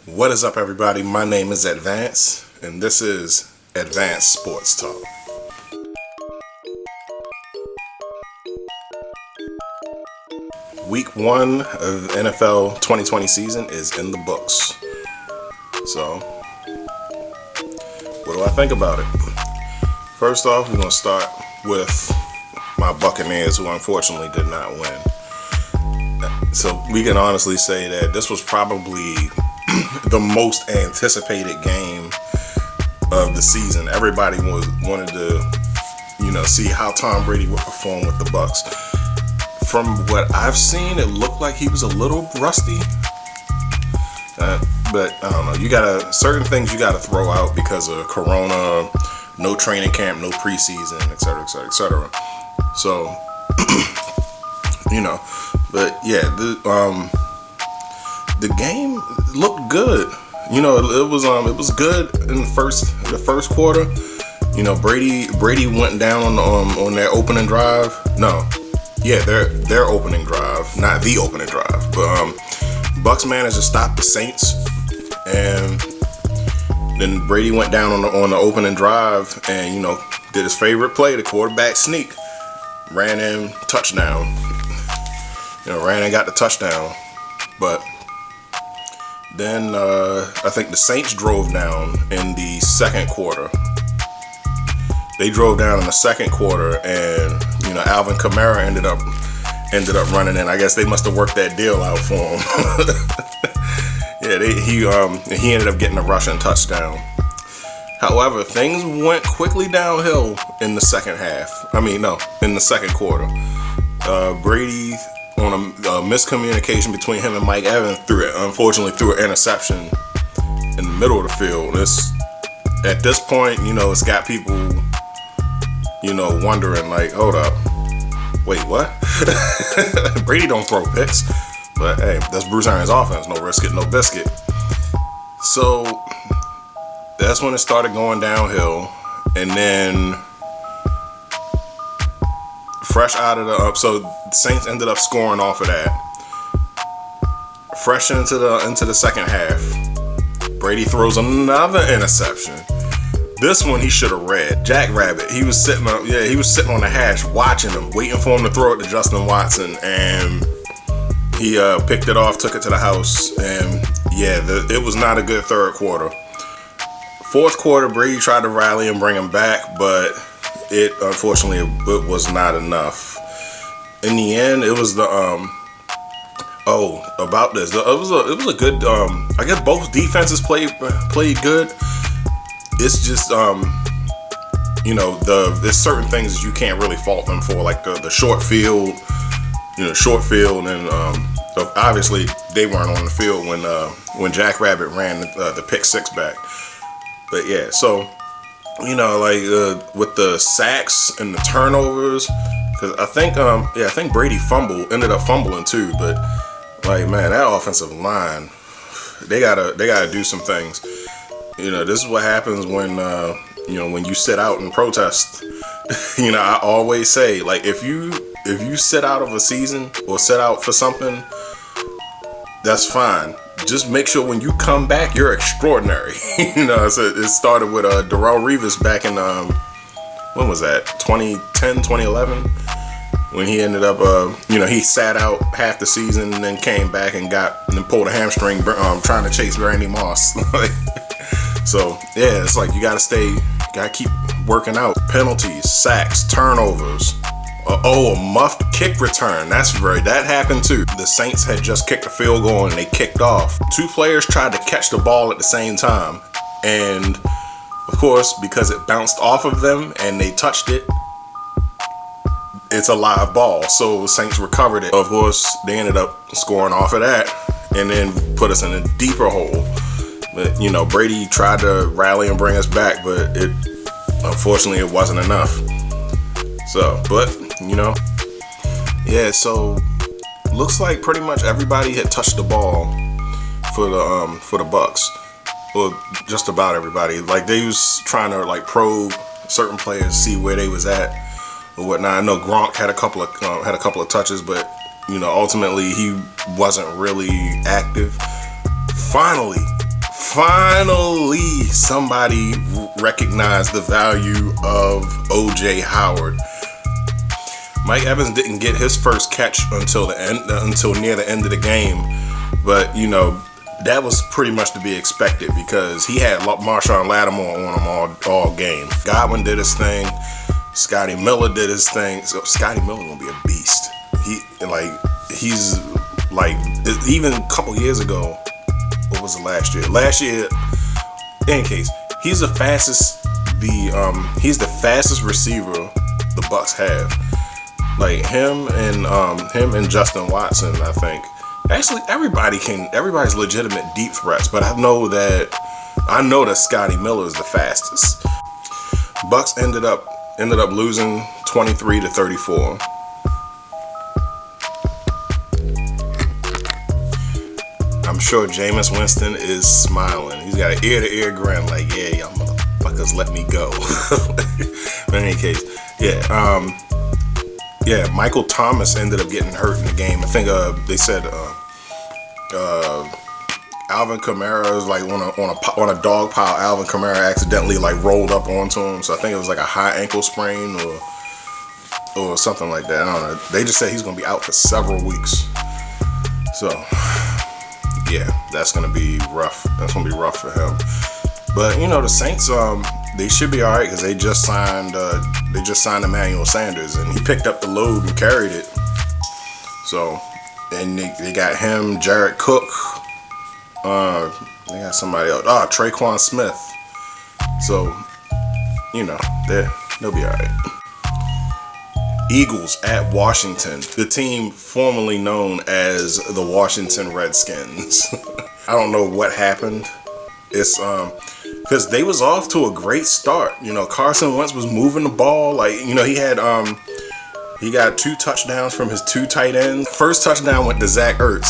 What is up, everybody? My name is AdVance, and this is AdVance Sports Talk. Week 1 of the NFL 2020 season is in the books. So, what do I think about it? First off, we're going to start with my Buccaneers, who unfortunately did not win. So, we can honestly say that this was probably the most anticipated game of the season. Everybody wanted to, see how Tom Brady would perform with the Bucs. From what I've seen, it looked like he was a little rusty. But I don't know. Certain things you gotta throw out because of Corona, no training camp, no preseason, etc., etc., etc. So, but yeah, the game looked good. It was good in the first quarter. Brady went down on their opening drive. No, yeah, their opening drive, not the opening drive. But Bucs managed to stop the Saints, and then Brady went down on the opening drive, and did his favorite play, the quarterback sneak, ran in, touchdown. Ran and got the touchdown, but then I think the Saints drove down in the second quarter. They drove down in the second quarter, and Alvin Kamara ended up running in. I guess they must have worked that deal out for him. Yeah, he ended up getting a rushing touchdown. However, things went quickly downhill in the second half. In the second quarter. Brady, on a miscommunication between him and Mike Evans, unfortunately threw an interception in the middle of the field. At this point, it's got people, wondering, like, hold up, wait, what? Brady don't throw picks. But hey, that's Bruce Arians' offense. No risk it, no biscuit. So that's when it started going downhill, and then fresh out of so the Saints ended up scoring off of that. Fresh into the second half, Brady throws another interception. This one he should have read. Jack Rabbit. He was sitting on the hash watching him, waiting for him to throw it to Justin Watson, and he picked it off, took it to the house, and it was not a good third quarter. Fourth quarter, Brady tried to rally and bring him back, but unfortunately it was not enough. In the end, it was about this. It was a good. I guess both defenses played good. It's just there's certain things that you can't really fault them for, like the short field, and obviously they weren't on the field when Jack Rabbit ran the pick six back. But yeah, so with the sacks and the turnovers, because I think Brady ended up fumbling too. But man, that offensive line, they gotta do some things. This is what happens when you sit out and protest. I always say, like, if you sit out of a season or sit out for something, that's fine. Just make sure when you come back, you're extraordinary. It started with Darrelle Revis back in when was that? 2010, 2011, when he ended up he sat out half the season and then came back and then pulled a hamstring trying to chase Randy Moss. So yeah, it's like you gotta keep working out. Penalties, sacks, turnovers. A muffed kick return. That happened too. The Saints had just kicked a field goal and they kicked off. Two players tried to catch the ball at the same time, and of course, because it bounced off of them and they touched it, it's a live ball. So the Saints recovered it. Of course, they ended up scoring off of that and then put us in a deeper hole. But Brady tried to rally and bring us back, but unfortunately it wasn't enough. So, but so looks like pretty much everybody had touched the ball for the Bucs, or just about everybody. Like, they was trying to probe certain players, see where they was at or whatnot. I know Gronk had a couple of touches, but ultimately he wasn't really active. Finally, finally somebody recognized the value of O.J. Howard. Mike Evans didn't get his first catch until near the end of the game, but you know that was pretty much to be expected because he had Marshawn Lattimore on him all game. Godwin did his thing. Scotty Miller did his thing. So Scotty Miller gonna be a beast. He's like even a couple years ago. What was it last year? Last year, in any case, he's the fastest receiver the Bucks have. Like him and Justin Watson, I think. Actually, everybody's legitimate deep threats, but I know that Scotty Miller is the fastest. Bucks ended up losing 23-34. I'm sure Jameis Winston is smiling. He's got an ear-to-ear grin, like, yeah, y'all motherfuckers, let me go. But in any case, Michael Thomas ended up getting hurt in the game. I think they said Alvin Kamara is like on a dog pile. Alvin Kamara accidentally like rolled up onto him, so I think it was like a high ankle sprain or something like that. I don't know. They just said he's gonna be out for several weeks. So yeah, that's gonna be rough. That's gonna be rough for him. But you know the Saints, they should be all right because they just signed Emmanuel Sanders and he picked up the load and carried it. So, and they got him, Jared Cook. They got somebody else. Traquan Smith. So, you know, they'll be all right. Eagles at Washington, the team formerly known as the Washington Redskins. I don't know what happened. It's because they was off to a great start. You know, Carson Wentz was moving the ball. Like, you know, he got 2 touchdowns from his 2 tight ends. First touchdown went to Zach Ertz.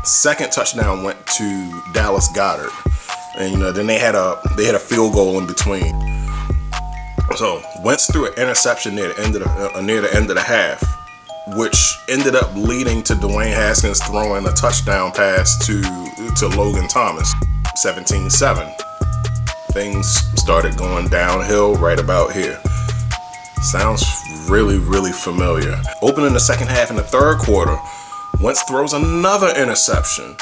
Second touchdown went to Dallas Goedert. And you know, then they had a field goal in between. So Wentz threw an interception near the end of the half, which ended up leading to Dwayne Haskins throwing a touchdown pass to Logan Thomas. 17-7. Things started going downhill right about here. Sounds really, really familiar. Opening the second half in the third quarter, Wentz throws another interception,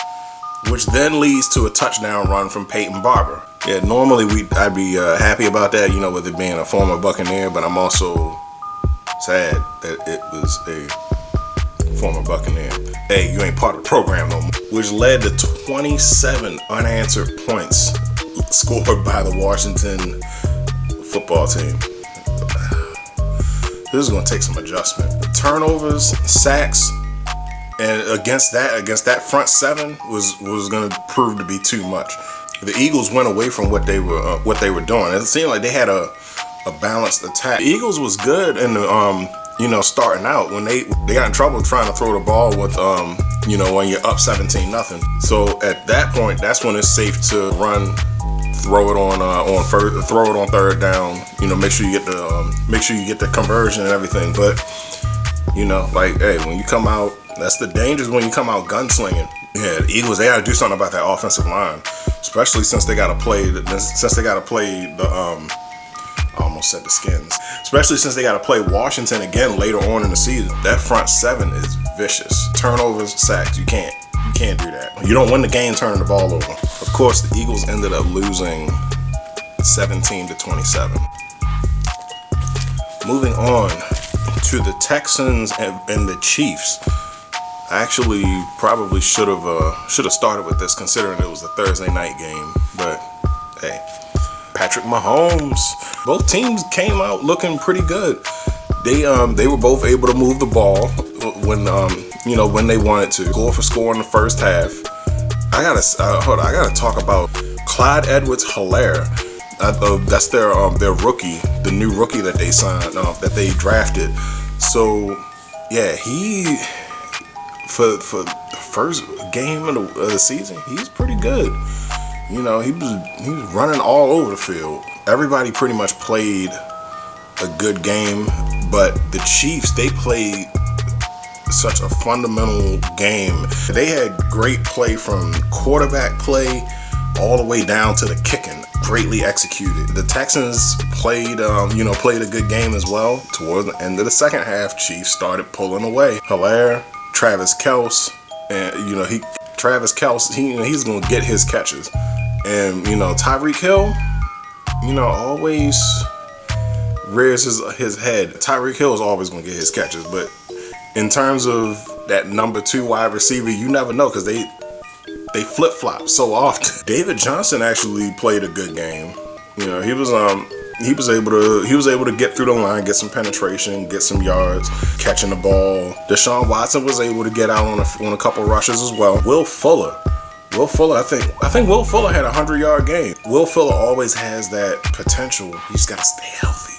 which then leads to a touchdown run from Peyton Barber. Yeah, normally I'd be happy about that, you know, with it being a former Buccaneer, but I'm also sad that it was a former Buccaneer. Hey, you ain't part of the program no more. Which led to 27 unanswered points scored by the Washington football team. This is going to take some adjustment. Turnovers, sacks, and against that front seven was going to prove to be too much. The Eagles went away from what they were doing. It seemed like they had a balanced attack. The Eagles was good in the starting out when they got in trouble trying to throw the ball with when you're up 17-0. So at that point, that's when it's safe to throw it on third down. You know, make sure you get the conversion and everything. But hey, when you come out, that's the dangers when you come out gunslinging. Yeah, the Eagles, they got to do something about that offensive line, especially since they got to play the I almost said the Skins. Especially since they got to play Washington again later on in the season. That front seven is vicious. Turnovers, sacks, you can't do that. You don't win the game turning the ball over. Of course, the Eagles ended up losing 17-27. Moving on to the Texans and the Chiefs. I actually probably should have started with this, considering it was a Thursday night game. But hey, Patrick Mahomes. Both teams came out looking pretty good. They were both able to move the ball when they wanted to. Score in the first half. I gotta talk about Clyde Edwards-Helaire. That's their rookie, the new rookie that they signed, that they drafted. So yeah, he for the first game of the season, he's pretty good. You know, he was running all over the field. Everybody pretty much played a good game, but the Chiefs, they played such a fundamental game. They had great play from quarterback play, all the way down to the kicking. Greatly executed. The Texans played a good game as well. Towards the end of the second half, Chiefs started pulling away. Hilaire, Travis Kelce, and he's gonna get his catches. And Tyreek Hill, always rears his head. Tyreek Hill is always gonna get his catches, but in terms of that number 2 wide receiver, you never know because they flip-flop so often. David Johnson actually played a good game. He was able to get through the line, get some penetration, get some yards, catching the ball. Deshaun Watson was able to get out on a couple rushes as well. Will Fuller, I think Will Fuller had a 100-yard game. Will Fuller always has that potential. He's got to stay healthy.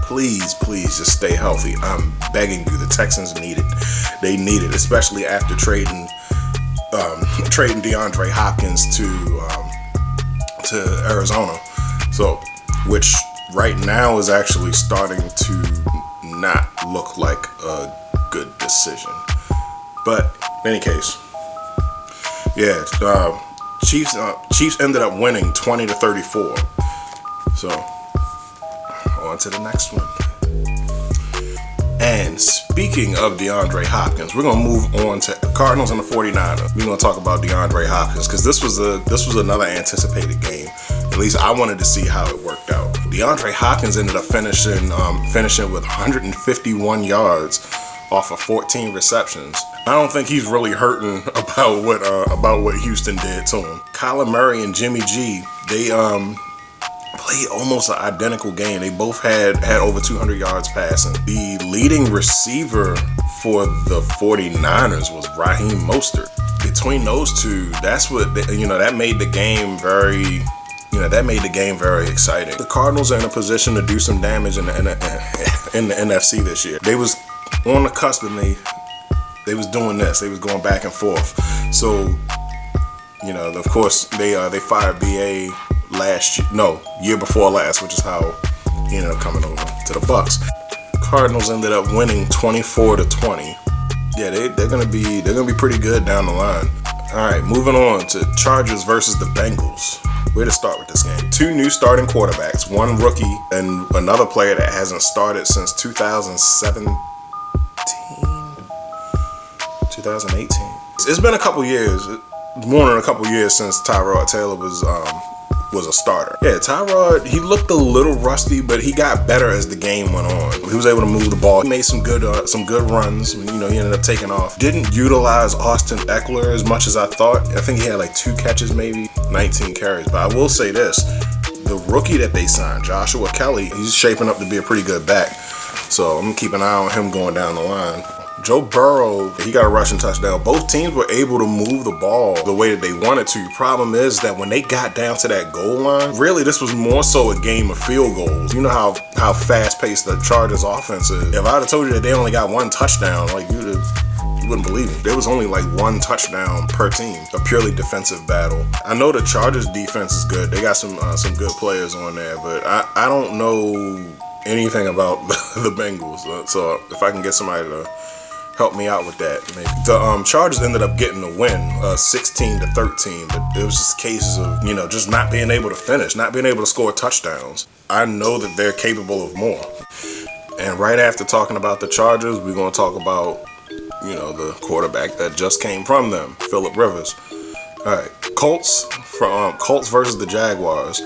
Please just stay healthy. I'm begging you. The Texans need it. They need it, especially after trading DeAndre Hopkins to Arizona. So, which right now is actually starting to not look like a good decision. But in any case, yeah, Chiefs ended up winning 20-34. So, on to the next one. And speaking of DeAndre Hopkins, we're gonna move on to Cardinals and the 49ers. We're gonna talk about DeAndre Hopkins because this was another anticipated game. At least I wanted to see how it worked out. DeAndre Hopkins ended up finishing with 151 yards off of 14 receptions. I don't think he's really hurting about what Houston did to him. Kyler Murray and Jimmy G, they played almost an identical game. They both had over 200 yards passing. The leading receiver for the 49ers was Raheem Mostert. Between those two, that's what that made the game very. That made the game very exciting. The Cardinals are in a position to do some damage in the NFC this year. They was on the cusp and they was doing this. They was going back and forth. So, of course, they fired BA year before last, which is how he ended up coming over to the Bucks. Cardinals ended up winning 24-20. Yeah, they're gonna be pretty good down the line. All right, moving on to Chargers versus the Bengals. Where to start with this game? 2 new starting quarterbacks, 1 rookie and another player that hasn't started since 2018. It's been a couple years, more than a couple years since Tyrod Taylor was a starter. Yeah, Tyrod, he looked a little rusty, but he got better as the game went on. He was able to move the ball. He made some good runs. He ended up taking off. Didn't utilize Austin Eckler as much as I thought. I think he had like 2 catches, maybe 19 carries. But I will say this: the rookie that they signed, Joshua Kelly, he's shaping up to be a pretty good back. So I'm gonna keep an eye on him going down the line. Joe Burrow, he got a rushing touchdown. Both teams were able to move the ball the way that they wanted to. Problem is that when they got down to that goal line, really this was more so a game of field goals. You know how fast-paced the Chargers offense is. If I'd have told you that they only got 1 touchdown, like you wouldn't believe it. There was only like 1 touchdown per team. A purely defensive battle. I know the Chargers defense is good. They got some good players on there, but I don't know anything about the Bengals. So if I can get somebody to help me out with that, maybe. The Chargers ended up getting the win, 16-13, but it was just cases of, just not being able to finish, not being able to score touchdowns. I know that they're capable of more. And right after talking about the Chargers, we're going to talk about, the quarterback that just came from them, Phillip Rivers. All right, Colts versus the Jaguars.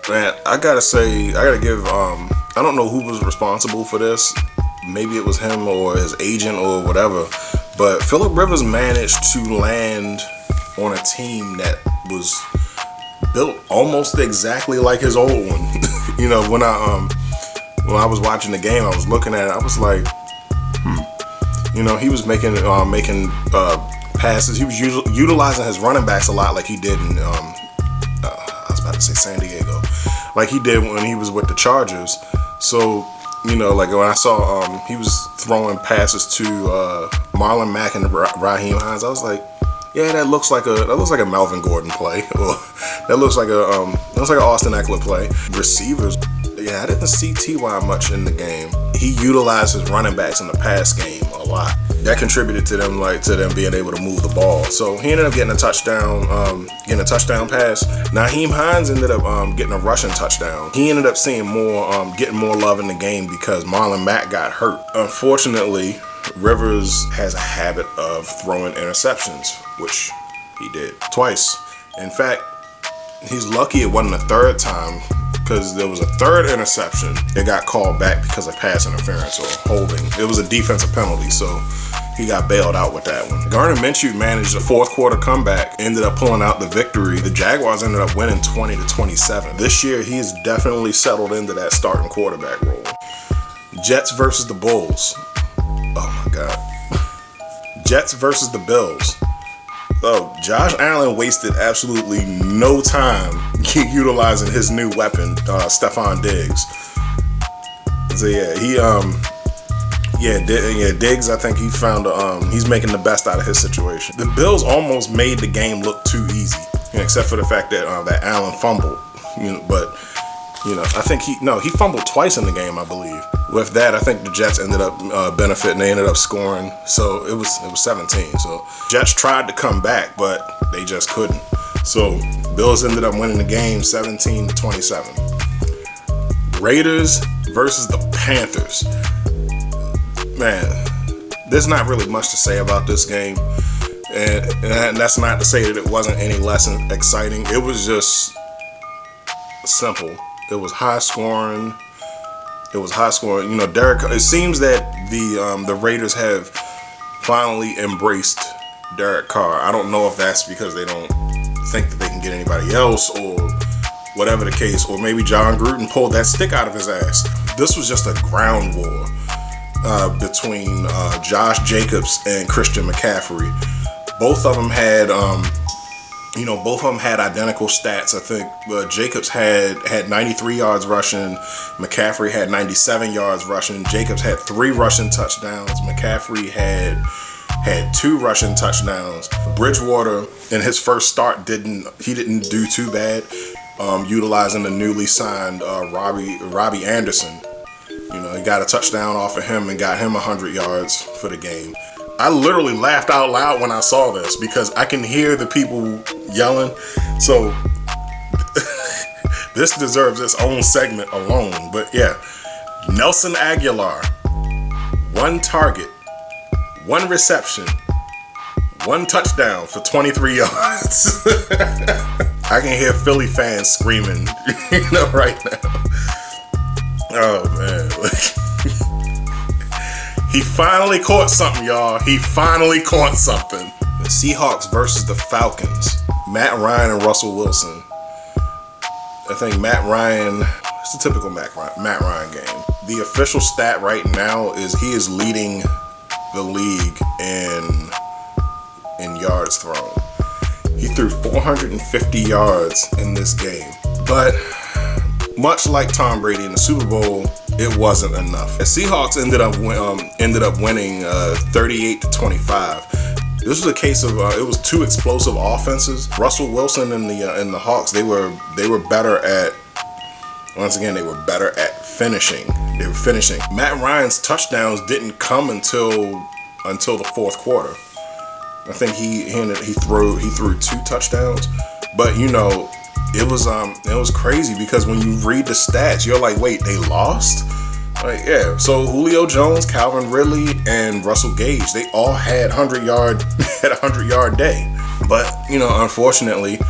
Man, I gotta give, I don't know who was responsible for this. Maybe it was him or his agent or whatever, but Phillip Rivers managed to land on a team that was built almost exactly like his old one. When I was watching the game, I was looking at it, I was like, he was making passes. He was utilizing his running backs a lot, like he did in I was about to say San Diego, like he did when he was with the Chargers. So, like when I saw he was throwing passes to Marlon Mack and Raheem Hines, I was like, yeah, that looks like a Melvin Gordon play, or that looks like an Austin Eckler play. Receivers, yeah, I didn't see T.Y. much in the game. He utilized his running backs in the pass game a lot. that contributed to them being able to move the ball. So he ended up getting a touchdown pass. Nyheim Hines ended up getting a rushing touchdown. He ended up seeing getting more love in the game because Marlon Mack got hurt. Unfortunately, Rivers has a habit of throwing interceptions, which he did twice. In fact, he's lucky it wasn't a third time, because there was a third interception that got called back because of pass interference or holding. It was a defensive penalty, so he got bailed out with that one. Gardner Minshew managed a fourth quarter comeback, ended up pulling out the victory. The Jaguars ended up winning 20-27. This year, he's definitely settled into that starting quarterback role. Jets versus the Bulls. Oh my God. Jets versus the Bills. Oh, Josh Allen wasted absolutely no time utilizing his new weapon, Stephon Diggs. So Diggs, I think he found he's making the best out of his situation. The Bills almost made the game look too easy, except for the fact that that Allen fumbled. I think he fumbled twice in the game, I believe. With that, I think the Jets ended up benefiting. They ended up scoring, so it was 17. So Jets tried to come back, but they just couldn't. So Bills ended up winning the game 17-27. Raiders versus the Panthers. Man, there's not really much to say about this game, and that's not to say that it wasn't any less exciting. It was just simple. It was high scoring. Derek. It seems that the Raiders have finally embraced Derek Carr. I don't know if that's because they don't think that they can get anybody else, or whatever the case, or maybe John Gruden pulled that stick out of his ass. This was just a ground war between Josh Jacobs and Christian McCaffrey. Both of them had identical stats. I think Jacobs had 93 yards rushing. McCaffrey had 97 yards rushing. Jacobs had 3 rushing touchdowns. McCaffrey had 2 rushing touchdowns. Bridgewater in his first start didn't do too bad, utilizing the newly signed Robbie Anderson. He got a touchdown off of him and got him 100 yards for the game. I literally laughed out loud when I saw this because I can hear the people yelling. So this deserves its own segment alone. But yeah, Nelson Aguilar, 1 target, 1 reception, 1 touchdown for 23 yards. I can hear Philly fans screaming, right now. Oh man. He finally caught something, y'all. He finally caught something. The Seahawks versus the Falcons. Matt Ryan and Russell Wilson. I think Matt Ryan, it's a typical Matt Ryan game. The official stat right now is he is leading the league in yards thrown. He threw 450 yards in this game. But much like Tom Brady in the Super Bowl, it wasn't enough. The Seahawks ended up winning 38-25. This was a case of it was 2 explosive offenses. Russell Wilson and the Hawks, they were better at finishing. They were finishing. Matt Ryan's touchdowns didn't come until the fourth quarter. I think he threw 2 touchdowns, but it was crazy because when you read the stats, you're like, wait, they lost? Like, yeah. So Julio Jones, Calvin Ridley, and Russell Gage, they all had 100-yard day. But, unfortunately,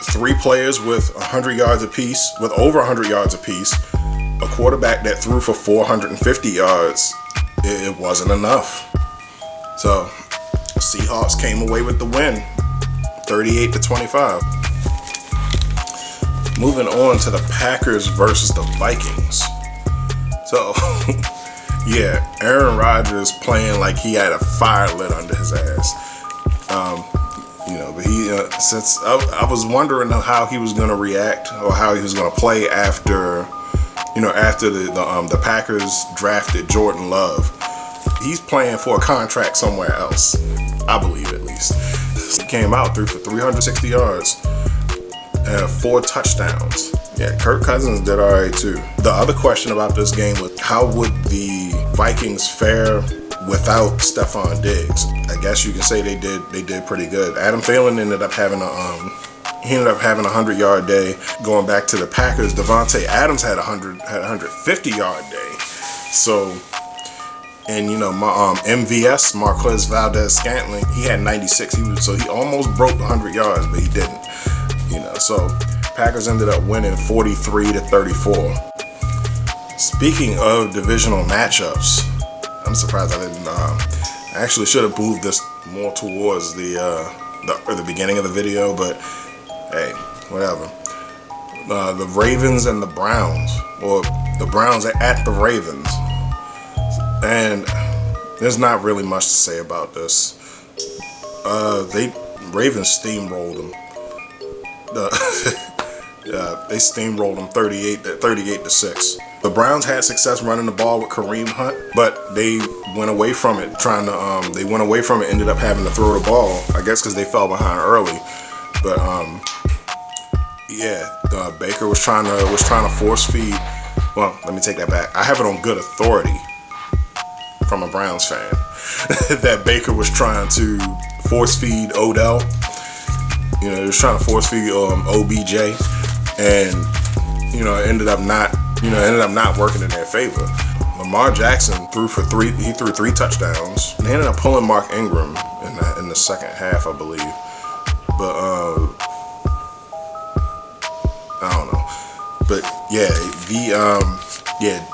3 players with 100 yards apiece, with over 100 yards apiece, a quarterback that threw for 450 yards, it wasn't enough. So Seahawks came away with the win, 38-25. Moving on to the Packers versus the Vikings. So, yeah, Aaron Rodgers playing like he had a fire lit under his ass. But he since I was wondering how he was going to react or how he was going to play after the Packers drafted Jordan Love. He's playing for a contract somewhere else, I believe at least. He came out, threw for 360 yards. 4 touchdowns. Yeah, Kirk Cousins did alright too. The other question about this game was how would the Vikings fare without Stephon Diggs. I guess you can say they did pretty good. Adam Thielen ended up having a 100-yard day. Going back to the Packers, Devontae Adams had a 150-yard day. So, and you know, my MVS, Marquez Valdez-Scantling, he had 96. So he almost broke 100 yards, but he didn't. You know, so Packers ended up winning 43-34. Speaking of divisional matchups, I'm surprised I didn't. I actually should have moved this more towards the beginning of the video, but hey, whatever. The Ravens and the Browns, or the Browns at the Ravens, and there's not really much to say about this. Ravens steamrolled them. They steamrolled them 38-6. The Browns had success running the ball with Kareem Hunt, but they went away from it. Ended up having to throw the ball. I guess because they fell behind early. But Baker was trying to force feed. Well, let me take that back. I have it on good authority from a Browns fan that Baker was trying to force feed Odell. You know, he was trying to force feed OBJ, and you know, it ended up not working in their favor. Lamar Jackson threw 3 touchdowns, and they ended up pulling Mark Ingram in the second half, I believe. But I don't know. But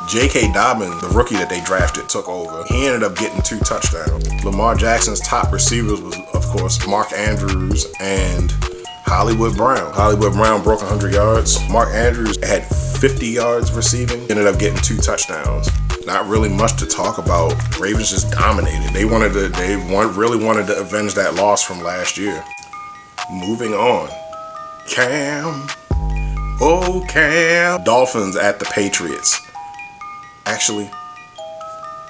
J.K. Dobbins, the rookie that they drafted, took over. He ended up getting 2 touchdowns. Lamar Jackson's top receivers was, of course, Mark Andrews and Hollywood Brown. Hollywood Brown broke 100 yards. Mark Andrews had 50 yards receiving. Ended up getting 2 touchdowns. Not really much to talk about. Ravens just dominated. They really wanted to avenge that loss from last year. Moving on. Cam. Oh, Cam. Dolphins at the Patriots. Actually,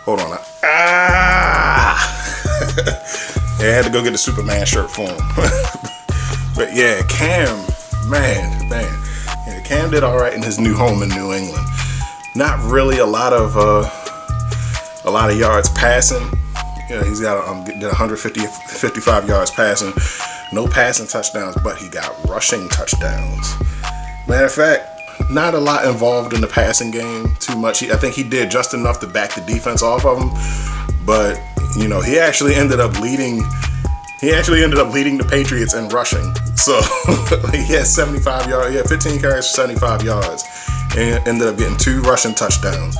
hold on. I had to go get the Superman shirt for him. But yeah, Cam, man. Yeah, Cam did all right in his new home in New England. Not really a lot of yards passing. You know, he's got did 155 yards passing. No passing touchdowns, but he got rushing touchdowns. Matter of fact, not a lot involved in the passing game too much. I think he did just enough to back the defense off of him. But you know, he actually ended up leading the Patriots in rushing. So he had 75 yards. He had 15 carries for 75 yards, and ended up getting 2 rushing touchdowns.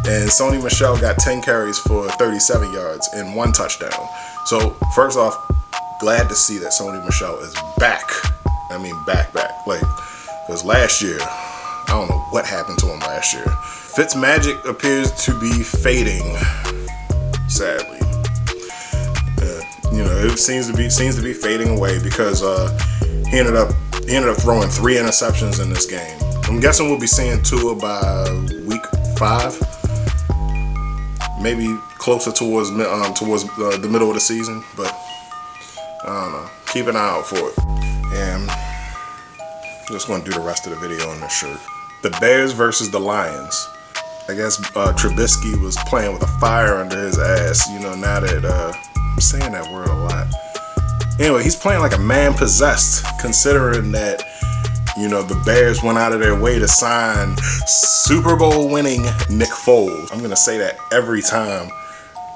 And Sony Michel got 10 carries for 37 yards and 1 touchdown. So first off, glad to see that Sony Michel is back. I mean, back. Like, because last year, I don't know what happened to him last year. Fitzmagic appears to be fading, sadly. You know, it seems to be fading away because he ended up throwing 3 interceptions in this game. I'm guessing we'll be seeing Tua by week 5, maybe closer towards the middle of the season. But I don't know. Keep an eye out for it. And I'm just going to do the rest of the video on this shirt. The Bears versus the Lions. I guess Trubisky was playing with a fire under his ass. You know, now that I'm saying that word a lot. Anyway, he's playing like a man possessed, considering that, you know, the Bears went out of their way to sign Super Bowl winning Nick Foles. I'm gonna say that every time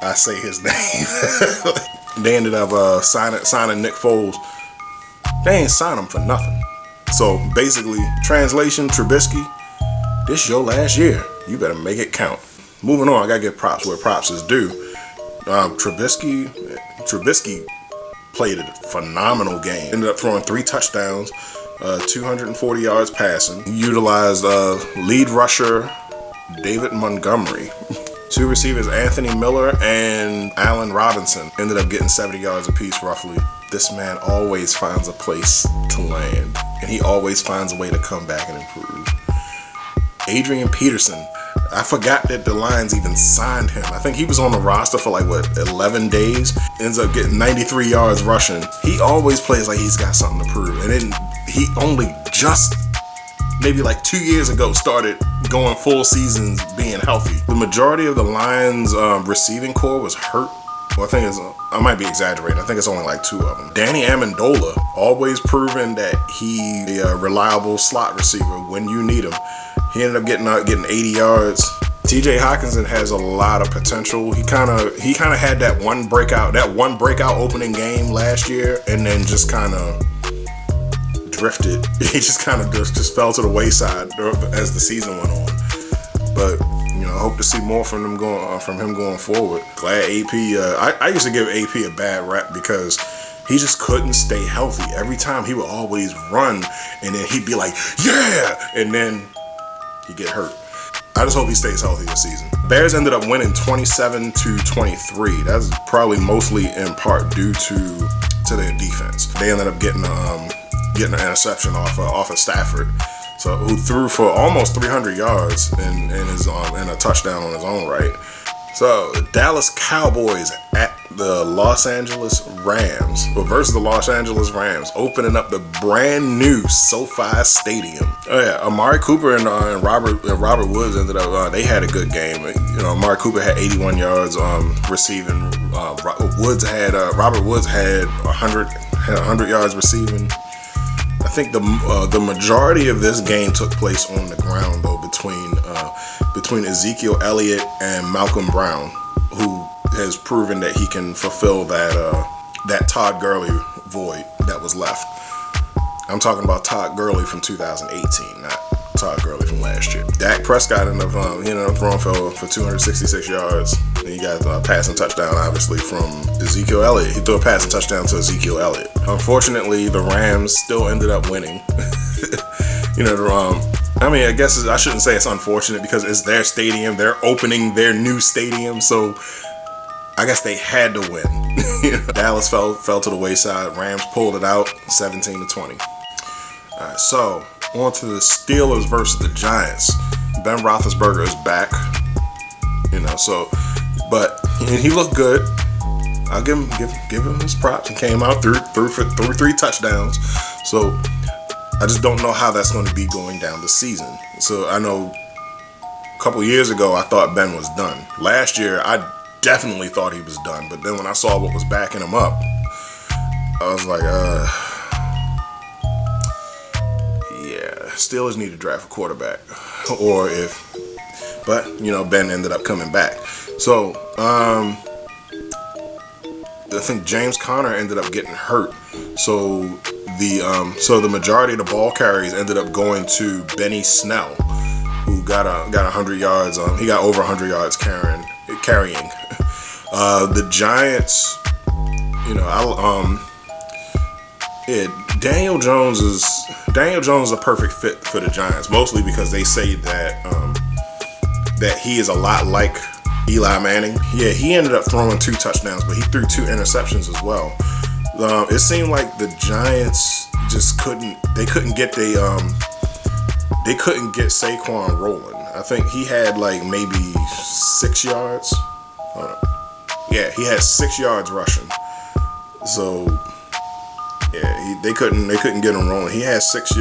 I say his name. They ended up signing Nick Foles. They ain't signed him for nothing. So basically, translation, Trubisky, this your last year. You better make it count. Moving on, I gotta give props where props is due. Trubisky played a phenomenal game. Ended up throwing 3 touchdowns, 240 yards passing. He utilized lead rusher David Montgomery. 2 receivers, Anthony Miller and Allen Robinson, ended up getting 70 yards apiece roughly. This man always finds a place to land, and he always finds a way to come back and improve. Adrian Peterson, I forgot that the Lions even signed him. I think he was on the roster for 11 days. Ends up getting 93 yards rushing. He always plays like he's got something to prove. And then he only just, maybe 2 years ago, started going full seasons being healthy. The majority of the Lions receiving core was hurt. Well, I might be exaggerating. I think it's only like 2 of them. Danny Amendola, always proven that he's a reliable slot receiver when you need him. He ended up getting 80 yards. TJ Hockenson has a lot of potential. He kind of had that one breakout opening game last year, and then just kind of drifted. He just kind of just fell to the wayside as the season went on. But I hope to see more from him going forward. Glad AP. I used to give AP a bad rap because he just couldn't stay healthy. Every time he would always run, and then he'd be like, yeah, and then he'd get hurt. I just hope he stays healthy this season. Bears ended up winning 27-23. That's probably mostly in part due to their defense. They ended up getting an interception off of Stafford. So who threw for almost 300 yards and a touchdown on his own right. So the Dallas Cowboys at the Los Angeles Rams, versus the Los Angeles Rams, opening up the brand new SoFi Stadium. Oh yeah, Amari Cooper and Robert Woods ended up. They had a good game. Amari Cooper had 81 yards receiving. Robert Woods had 100 yards receiving. I think the majority of this game took place on the ground though, between Ezekiel Elliott and Malcolm Brown, who has proven that he can fulfill that Todd Gurley void that was left. I'm talking about Todd Gurley from 2018, not Todd Gurley from last year. Dak Prescott ended up throwing for 266 yards. And he got a passing touchdown, obviously, from Ezekiel Elliott. He threw a passing touchdown to Ezekiel Elliott. Unfortunately, the Rams still ended up winning. I guess I shouldn't say it's unfortunate because it's their stadium. They're opening their new stadium, so I guess they had to win. Dallas fell to the wayside. Rams pulled it out, 17-20. All right, so on to the Steelers versus the Giants. Ben Roethlisberger is back. But he looked good. I'll give him his props. He came out threw 3 touchdowns. So I just don't know how that's going to be going down the season. So I know a couple years ago I thought Ben was done. Last year I definitely thought he was done. But then when I saw what was backing him up, I was like, yeah, Steelers need to draft a quarterback. But Ben ended up coming back. So I think James Conner ended up getting hurt. So the majority of the ball carries ended up going to Benny Snell, who got 100 yards. He got over 100 yards carrying. The Giants, Daniel Jones is a perfect fit for the Giants, mostly because they say that he is a lot like Eli Manning. Yeah, he ended up throwing 2 touchdowns, but he threw 2 interceptions as well. It seemed like the Giants just couldn't get Saquon rolling. I think he had like maybe 6 yards. Yeah, he had 6 yards rushing. So yeah, they couldn't get him rolling. He had 6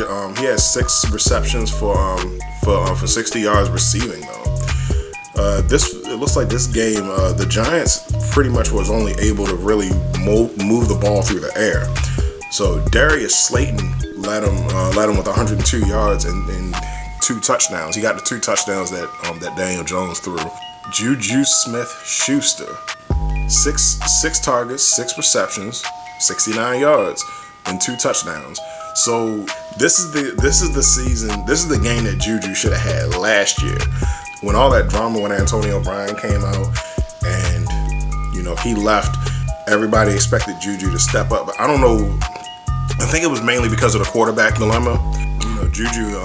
receptions for 60 yards receiving though. It looks like this game, the Giants pretty much was only able to really move the ball through the air. So Darius Slayton led him with 102 yards and 2 touchdowns. He got the 2 touchdowns that Daniel Jones threw. Juju Smith-Schuster, 6 targets, 6 receptions, 69 yards, and 2 touchdowns. So this is the season. This is the game that Juju should have had last year. When all that drama when Antonio Brown came out and he left, everybody expected Juju to step up. But I don't know. I think it was mainly because of the quarterback dilemma. Juju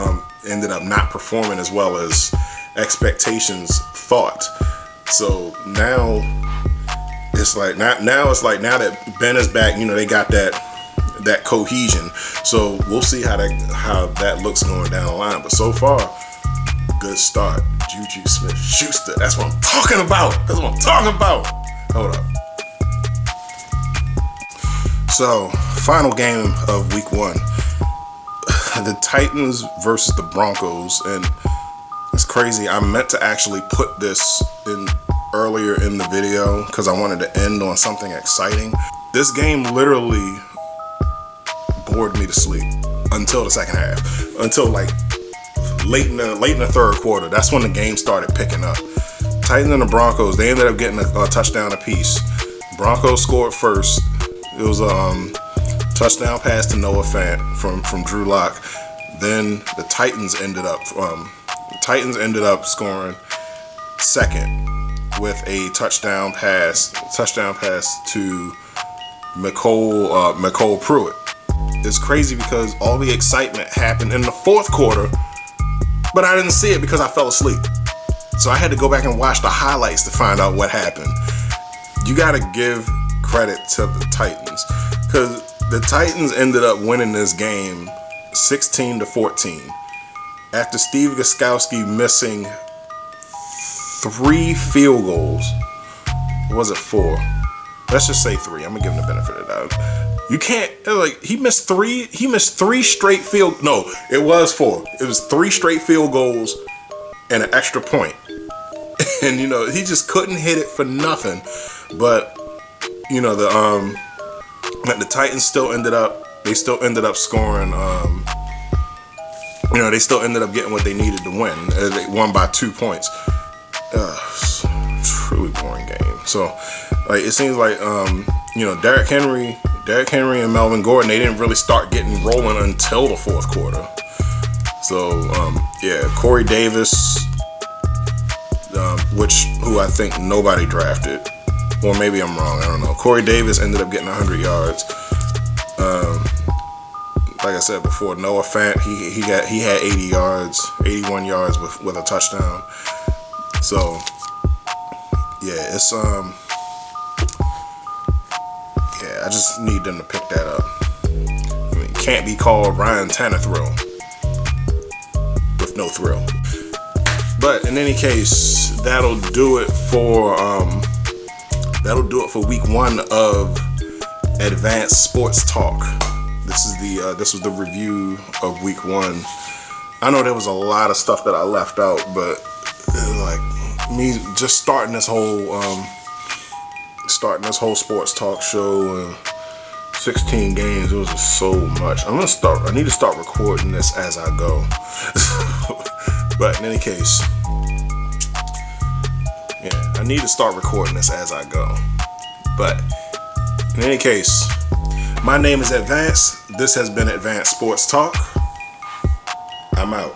ended up not performing as well as expectations thought. So now it's like now that Ben is back, they got that cohesion. So we'll see how that looks going down the line. But so far, good start. Juju Smith-Schuster. That's what I'm talking about. Hold up. So, final game of week 1. The Titans versus the Broncos. And It's crazy. I meant to actually put this in earlier in the video because I wanted to end on something exciting. This game literally bored me to sleep until the second half. Until like late in the third quarter. That's when the game started picking up. Titans and the Broncos, they ended up getting a touchdown apiece. Broncos scored first. It was a touchdown pass to Noah Fant from Drew Lock. Then the Titans ended up scoring second with a touchdown pass to McCole Pruitt. It's crazy because all the excitement happened in the fourth quarter, but I didn't see it because I fell asleep. So I had to go back and watch the highlights to find out what happened. You gotta give credit to the Titans because the Titans ended up winning this game 16-14 after Steve Gostkowski missing 3 field goals. Or was it 4? Let's just say 3. I'm gonna give him the benefit of the doubt. You can't, like, he missed 3 straight field. No, it was 4. It was 3 straight field goals and an extra point. And he just couldn't hit it for nothing. But the Titans still ended up scoring. They still ended up getting what they needed to win. They won by 2 points. Truly boring game. So, like, it seems like Derrick Henry and Melvin Gordon, they didn't really start getting rolling until the fourth quarter. So Corey Davis, who I think nobody drafted, or maybe I'm wrong, I don't know. Corey Davis ended up getting 100 yards. Like I said before, Noah Fant, he had 81 yards with a touchdown. So it's I just need them to pick that up. I mean, it can't be called Ryan Tannehill with no thrill. But in any case, that'll do it for week 1 of AdVance Sports Talk. This was the review of week 1. I know there was a lot of stuff that I left out, but like me just starting this whole sports talk show, 16 games, it was just so much. I need to start recording this as I go. But in any case, I need to start recording this as I go. But in any case, my name is AdVance. This has been AdVance Sports Talk. I'm out.